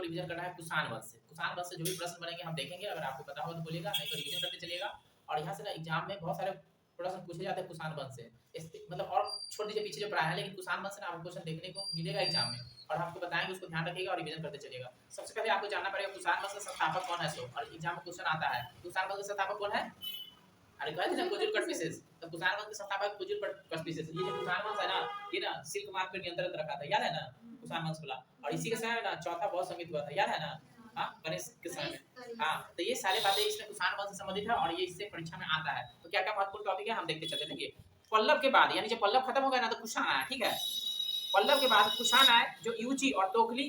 Revision करना है कुषाण वंश से। कुषाण वंश से जो भी प्रश्न बनेंगे हम देखेंगे, अगर आपको पता हो तो बोलिएगा, नहीं तो रिवीजन करते चलिएगा। और यहाँ से ना एग्जाम में बहुत सारे प्रश्न पूछे जाते हैं कुषाण वंश से, मतलब और छोड़ दीजिए पीछे जो पढ़ाया है, लेकिन कुषाण वंश से ना आपको क्वेश्चन देखने को मिलेगा एग्जाम में, और आपको बताएंगे, उसको ध्यान रखिएगा और रिवीजन करते चलिएगा। सबसे पहले आपको जानना पड़ेगा कुषाण वंश का संस्थापक कौन है। सो और एग्जाम में क्वेश्चन आता है कुषाण वंश का संस्थापक कौन है। अरे कहे थे ना कुजुल कटपिसेस, तो कुषाण वंश के संस्थापक कुजुल कटपिसेस। ये जो कुषाण वंश है ना, ये ना सिल्क मार्ग पर नियंत्रण रखा था, याद है ना कुषाण वंश वाला। और इसी के समय में ना चौथा बौद्ध संगीत हुआ था, याद है ना, हाँ गणेश के समय में। हाँ तो ये सारे बातें इसमें कुषाण वंश से संबंधित है और ये इससे परीक्षा में आता है। तो क्या क्या महत्वपूर्ण टॉपिक है हम देखते चलते। देखिए पल्लव के बाद, यानी जब पल्लव खत्म हो गया ना तो कुषाण आया, ठीक है। पल्लव के बाद कुषाण आए, जो यूची और तोकली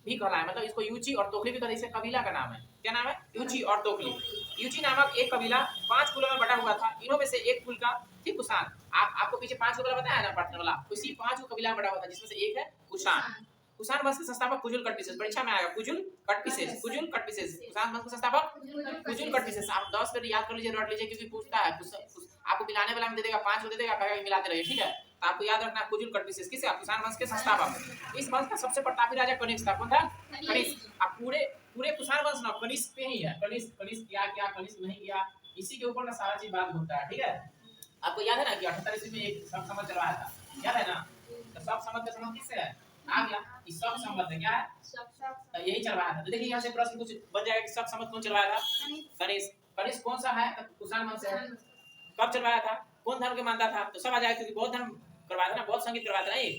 भी कहलाए, मतलब इसको यूची और तोकली भी कहते हैं। इसे कबीला का नाम है, क्या नाम है, यूची और तोकली। यूची नामक एक कबीला 5 कुलों में बटा हुआ था, इनों में से एक कुल का थी कुषाण। आपको पीछे 5 कबीला बताया ना पार्टनर वाला, उसी 5 कबीला में बटा हुआ था, जिसमें से एक है कुषाण। कुषाण वंश के संस्थापक कुजुल कटपिसेस, परीक्षा में आएगा कुजुल कटपिसेस, कुजुल कटपिसेस। कुषाण वंश के संस्थापक कुजुल कटपिसेस। आप 10 कर याद कर लीजिए, रट लीजिए, क्योंकि पूछता है आपको मिलाने वाला में दे देगा 5 को दे देगा, कहेगा मिलाते रहिए, ठीक है। तो आपको याद रखना कुजुल कटपिसेस किसे, कुषाण वंश के संस्थापक। इस वंश का सबसे प्रतापी राजा कनिष्क था। कौन था, कनिष्क। अब पूरे कुषाण वंश ना कनिष्क पे ही है। कनिष्क क्या कनिष्क नहीं किया, इसी के ऊपर ना सारा चीज बात घूमता है, ठीक है। आपको याद है ना कि 78 ईस्वी में एक सब समझ चलवाया था, याद है ना। तो सब समझ का संबंध किससे है, आ गया, इस सब संबंध है, क्या है, तो यही चलवाया था। तो देखिए यहाँ से प्रश्न कुछ बन जाएगा कि सब समझ कौन चलवाया था, कनिष्क। कनिष्क कौन सा है, कुषाण वंश है। कब चलवाया था, कौन धर्म के मानता था, तो सब आ जाएगा, क्योंकि बौद्ध धर्म करवाया था ना, बौद्ध संगीत करवाया था ना ये।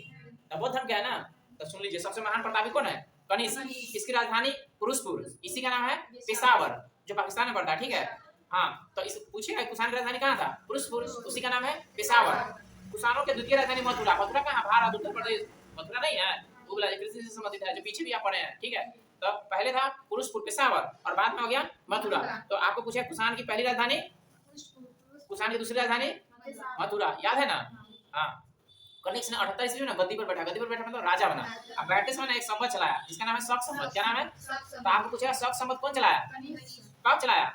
तो बौद्ध धर्म क्या है ना, तो सुन लीजिए, सबसे महान प्रतापी कौन है, कनिष्क। इसकी राजधानी पुरुषपुर, इसी का नाम है पेशावर, जो पाकिस्तान में पड़ता है, ठीक है। हाँ तो इस पूछिएगा कुषाण की राजधानी कहाँ था, पुरुषपुर, उसी का नाम है पेशावर। कुषाणों के द्वितीय राजधानी मथुरा। मथुरा कहाँ, भारत, उत्तर प्रदेश, मथुरा नहीं है, वो बोला कृषि से संबंधित है, जो पीछे भी आप पढ़े हैं, ठीक है। तो पहले था पुरुषपुर पेशावर और बाद में हो गया मथुरा। तो आपको पूछा कुषाण की पहली राजधानी, कुषाण की दूसरी राजधानी मथुरा, याद है ना। हाँ कनिष्क ने 78 ईस्वी में गद्दी पर बैठा, गद्दी पर बैठा मतलब राजा बना। अब बैठे समय एक संवत चलाया, जिसका नाम है शक संवत। क्या नाम है, तो आपको पूछा शक संवत कौन चलाया, कब चलाया,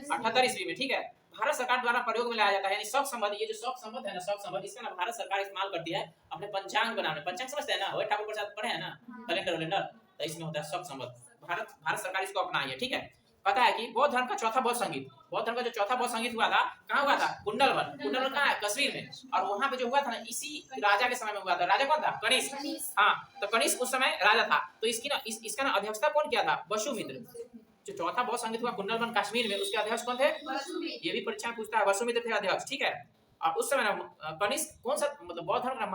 78 ईस्वी में, ठीक है। भारत सरकार द्वारा प्रयोग में लाया जाता है, यानी शक संवत। ये जो शक संवत है ना, शक संवत, इसका ना भारत सरकार इस्तेमाल करती है अपने पंचांग बनाने। पंचांग समझते हैं ना, वही ठाकुर प्रसाद पढ़े हैं ना, कैलेंडर, तो इसमें होता है शक संवत। भारत सरकार इसको अपनाई है, ठीक है। पता है कि बौद्ध धर्म का चौथा बौद्ध संगीत, बौद्ध धर्म का जो चौथा बौद्ध संगीत हुआ था, कहाँ हुआ था, कुंडलवन। कुंडलवन कहाँ है, कश्मीर में। और वहां पे जो हुआ था ना, इसी राजा के समय में हुआ था। राजा कौन था, कनिष्क। हाँ तो कनिष्क उस समय राजा था। तो इसकी ना इसका ना अध्यक्षता कौन किया था, वसुमित्र। जो चौथा बौद्ध संगीत हुआ कुंडलवन कश्मीर में, उसके अध्यक्ष कौन थे, ये भी परीक्षा में पूछता है, वसुमित्र थे अध्यक्ष, ठीक है। और उस समय ना कनिष्क कौन सा, मतलब बौद्ध धर्म का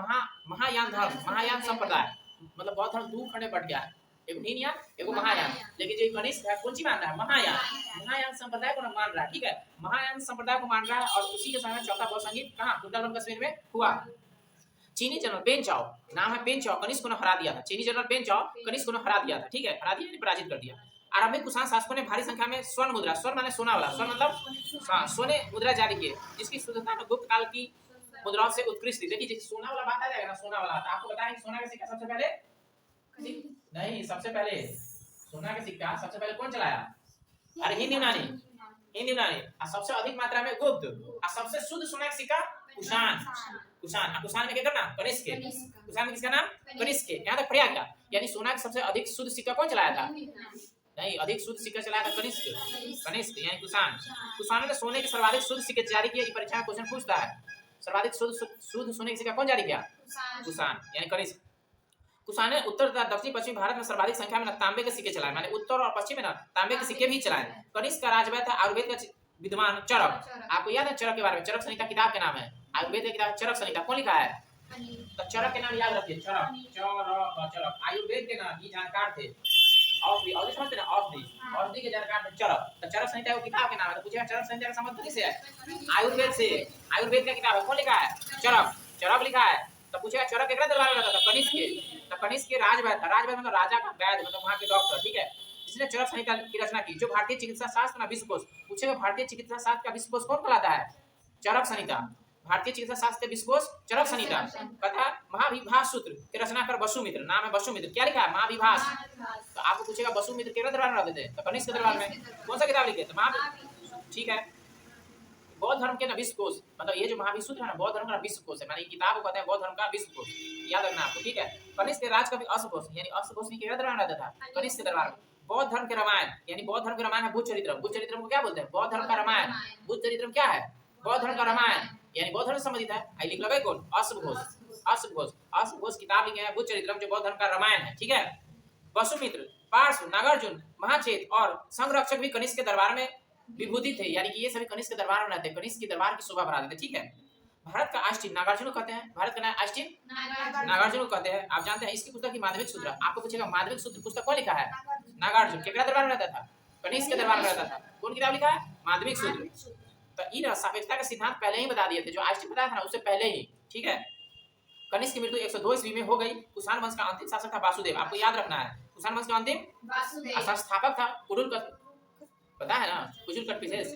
महायान धर्म, महायान संप्रदाय, मतलब बौद्ध धर्म 2 खंड बट गया है, एक हीनयान एक महायान। लेकिन जो कनिष्क है कौन सी मान रहा है, महायान। महायान संप्रदाय को मान रहा है, ठीक है, महायान संप्रदाय को मान रहा है। और उसी के समय में चौथा बौद्ध संगीत कहाँ, कुंडलवन कश्मीर में हुआ। चीनी जनरल पेन चाओ, नाम है पेन चाओ, कनिष्क को हरा दिया था। चीनी जनरल पेन चाओ कनिष्क को हरा दिया था, ठीक है, हरा दिया, पराजित कर दिया। आरंभिक कुषाण शासकों ने भारी संख्या में स्वर्ण मुद्रा, स्वर्ण माने सोना वाला, स्वर्ण मतलब हाँ सोने मुद्रा जारी किए, जिसकी शुद्धता में गुप्त काल की मुद्राओं से उत्कृष्ट थी। देखिए सोना वाला बात आ जाएगा ना, सोना वाला, तो आपको बताएं सोना का सिक्का सबसे पहले नहीं, सबसे पहले सोना का सिक्का सबसे पहले कौन चलाया, अरे हिंद यूनानी, हिंद यूनानी। और सबसे अधिक मात्रा में गुप्त, और सबसे शुद्ध सोना का सिक्का कुषाण। कुषाण में क्या करना, कनिष्क के। कुषाण में किसका नाम, कनिष्क के। यहाँ तक पढ़िया क्या, यानी सोना का सबसे अधिक शुद्ध सिक्का कौन चलाया था, नहीं, अधिक शुद्ध सिक्का चलाया था कनिष्क यानी कुषाण। कुषाणों ने सोने के सर्वाधिक शुद्ध सिक्के जारी किए। परीक्षा में क्वेश्चन पूछता है, सर्वाधिक शुद्ध सोने के सिक्का कौन जारी किया, कुषाण यानी कनिष्क। कुषाण ने उत्तर तथा दक्षिण पश्चिम भारत में सर्वाधिक संख्या में तांबे के सिक्के चलाए, माने उत्तर और पश्चिम में ना तांबे के सिक्के भी चलाए। कनिष्क का राजवैद्य था आयुर्वेद का विद्वान चरक। आपको याद है चरक के बारे में, चरक संहिता किताब के नाम है, आयुर्वेद की किताब चरक संहिता। कौन लिखा है, तो चरक के नाम याद रखिए, चरक आयुर्वेद के नाम, ये जानकार थे। औषधि समझते ना, औषधि के जानकार थे चरक। तो चरक संहिता वो किताब के नाम है। तो पूछेगा चरक संहिता का संबंध किससे है, आयुर्वेद से। आयुर्वेद का किताब है, कौन लिखा है, चरक लिखा है। तो पूछेगा चरक केकरा दरबार में रहता था, कनिष्क के। तो कनिष्क के राजवैद्य था, राजवैद्य मतलब राजा का वैद्य, मतलब वहां के डॉक्टर, ठीक है, जिसने चरक संहिता की रचना की, जो भारतीय चिकित्सा शास्त्र का विश्वकोश। पूछेगा भारतीय चिकित्सा शास्त्र का विश्वकोश कौन कहलाता है, चरक संहिता। भारतीय चिकित्सा शास्त्र के विश्वकोश चरक संहिता। कथा महाविभाष सूत्र के रचनाकार वसुमित्र, नाम है वसुमित्र। क्या लिखा है, महाविभाष। तो आपको पूछेगा वसुमित्र केकरा दरबार में रहते थे, तो कनिष्क के दरबार में। कौन सा किताब लिखे, तो ठीक है, बौद्ध धर्म के ना विश्वकोश, मतलब ये जो महावीर सूत्र है ना बौद्ध धर्म का विश्वकोश है, माने किताब को कहते हैं बौद्ध धर्म का विश्वकोश, याद रखना आपको, ठीक है। कनिष्क के राज कवि अश्वघोष, यानी अश्वघोष भी केवल दरबार रहता था, कनिष्क के दरबार में। बौद्ध धर्म के रामायण, यानी बौद्ध धर्म के रामायण है बुद्ध चरित्रम, बुद्ध चरित्रम को क्या बोलते हैं, बौद्ध धर्म का रामायण। बुद्ध चरित्रम क्या है, बौद्ध धर्म का रामायण, यानी बौद्ध धर्म से संबंधित है। आई लिख लगे कौन, अश्वघोष, अश्वघोष, अश्वघोष किताब लिखे हैं बुद्ध चरित्रम जो बौद्ध धर्म का रामायण है, ठीक है। वसुमित्र, पार्श्व, नागार्जुन, महाचेत और संरक्षक भी कनिष्क के दरबार में विभूति थे, यानी कि ये सभी कनिष्क के दरबार में रहते, कनिष्क के दरबार की शोभा बढ़ा देते, ठीक है। भारत का आस्टीन नागार्जुन को कहते हैं, भारत का आस्टीन नागार्जुन को कहते हैं। आप जानते हैं इसकी पुस्तक की माध्यमिक सूत्र, आपको पूछेगा माध्यमिक सूत्र पुस्तक कौन लिखा है, नागार्जुन। केकड़ा दरबार में रहता था, कनिष्क के दरबार में रहता था। कौन किताब लिखा है, माध्यमिक सूत्र। तो इन सापेक्षता के सिद्धांत पहले ही बता दिए थे, जो आस्टीन बताया था ना उससे पहले ही, ठीक है। कनिष्क की मृत्यु 102 ईस्वी में हो गई। कुषाण वंश का अंतिम शासक था वासुदेव, आपको याद रखना है, कुषाण वंश का अंतिम संस्थापक था कुरुल, पता है ना, कुजुल कट विशेष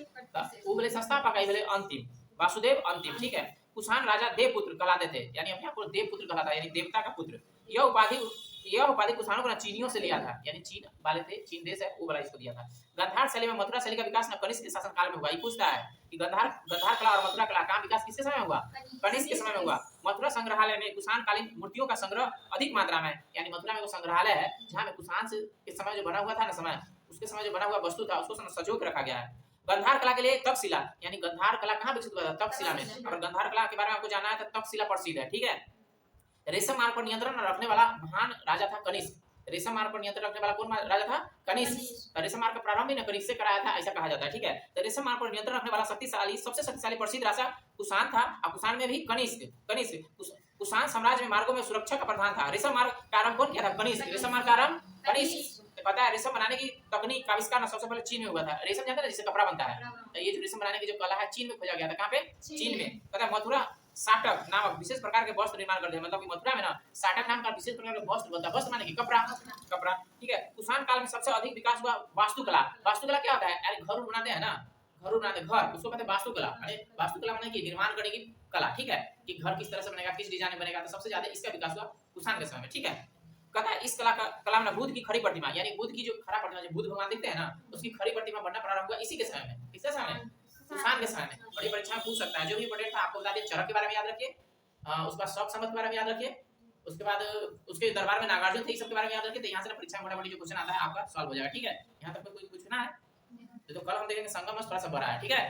वो बोले संस्थापक, आई बोले अंतिम, वासुदेव अंतिम, ठीक है। कुषाण राजा देवपुत्र कहलाते थे, यानी अपने आप को देवपुत्र कहलाता है, यानी देवता का पुत्र। यह उपाधि कुषाणों को चीनियों से लिया था, यानी चीन वाले थे, चीन देश है वो वाला इसको दिया था। गांधार शैली में मथुरा शैली का विकास न कनिष्क के शासन काल में हुआ। ये पूछता है कि गांधार कला और मथुरा कला का विकास किसके समय में हुआ, कनिष्क के समय में हुआ। मथुरा संग्रहालय में कुषाण कालीन मूर्तियों का संग्रह अधिक मात्रा में, यानी मथुरा में वो संग्रहालय है जहाँ में कुषाण के समय जो बना हुआ था ना, समय उसके समय जो बना हुआ वस्तु था उसको संजो के रखा गया है। गंधार कला के लिए तक्षशिला, यानी गंधार कला कहाँ विकसित हुआ था, तक्षशिला में। अगर गंधार कला के बारे में आपको जानना है तो तक्षशिला प्रसिद्ध है, ठीक है। रेशम मार्ग पर नियंत्रण रखने वाला महान राजा था कनिष्क। रेशम मार्ग पर नियंत्रण रखने वाला कौन राजा था, कनिष्क। रेशम मार्ग का प्रारंभ भी ना कनिष्क से कराया था, ऐसा कहा जाता है, ठीक है। तो रेशम मार्ग पर नियंत्रण रखने वाला शक्तिशाली, सबसे शक्तिशाली प्रसिद्ध राजा कुषाण था, और कुषाण में भी कनिष्क। कुषाण साम्राज्य में मार्गों में सुरक्षा का प्रधान था। रेशम मार्ग का आरंभ कौन किया था, कनिष्क। रेशम मार्ग का आरंभ कनिष्क। पता है रेशम बनाने की तकनीक का आविष्कार ना सबसे पहले चीन में हुआ था। रेशम जानते हैं जिससे कपड़ा बनता है, तो ये जो रेशम बनाने की जो कला है चीन में खोजा गया था। कहाँ पे, चीन में। पता है मथुरा साटक नामक विशेष प्रकार के वस्त्र निर्माण करते हैं, मतलब कि मथुरा में ना साटक नाम का विशेष प्रकार का वस्त्र बनता है। वस्त्र माने कि कपड़ा, ठीक है। कुषाण काल में सबसे अधिक विकास हुआ वास्तुकला। वास्तुकला क्या होता है, अरे घर बनाते हैं ना, घर बनाते हैं, घर उसको कहते हैं वास्तुकला। अरे वास्तुकला माने कि निर्माण करने की कला, ठीक है, कि घर किस तरह से बनेगा, किस डिजाइन में बनेगा। तो सबसे ज्यादा इसका विकास हुआ कुषाण के समय में, ठीक है। कहता है इस कला में बुद्ध की खड़ी प्रतिमा, यानी बुद्ध की जो खड़ा प्रतिमा जो बुद्ध भगवान दिखते हैं ना, उसकी खड़ी प्रतिमा बनना प्रारंभ हुआ इसी के समय में। किसके समय में, कुषाण के समय में। बड़ी परीक्षा में पूछ सकता है। जो भी इंपोर्टेंट था आपको बता दिया। चरक के बारे में याद रखिए, उसके बाद शौक संवत के बारे में याद रखिए, उसके बाद उसके दरबार में नागार्जुन थे, सबके बारे में याद रखिए। तो यहाँ से परीक्षा में मोटा-मोटी जो क्वेश्चन आता है आपका सॉल्व हो जाएगा, ठीक है। यहाँ तक कोई पूछना है तो कल हम देखेंगे संगम थोड़ा सा बड़ा है, ठीक है।